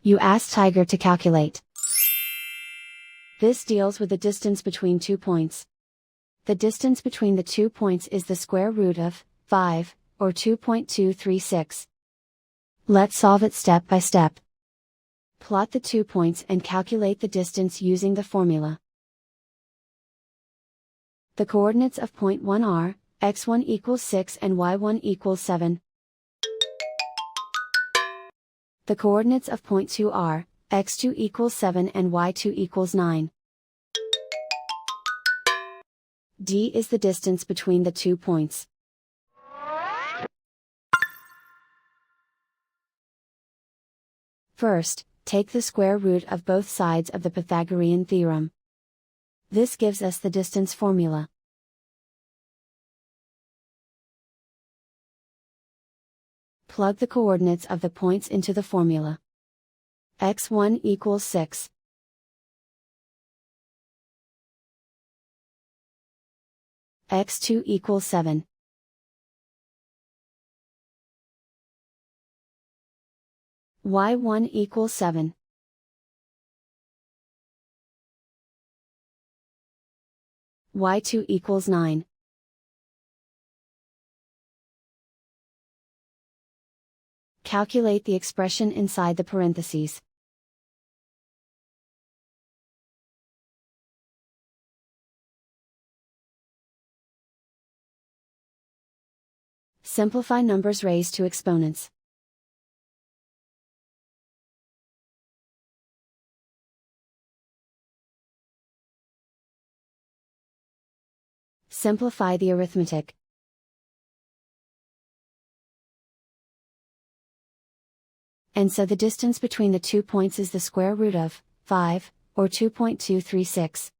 You ask Tiger to calculate. This deals with the distance between 2 points. The distance between the 2 points is the square root of 5, or 2.236. Let's solve it step by step. Plot the 2 points and calculate the distance using the formula. The coordinates of point 1 are, x1 equals 6 and y1 equals 7. The coordinates of point 2 are, x2 equals 7 and y2 equals 9. D is the distance between the 2 points. First, take the square root of both sides of the Pythagorean theorem. This gives us the distance formula. Plug the coordinates of the points into the formula. x1 equals 6. x2 equals 7. y1 equals 7. y2 equals 9. Calculate the expression inside the parentheses. Simplify numbers raised to exponents. Simplify the arithmetic. And so the distance between the 2 points is the square root of 5, or 2.236.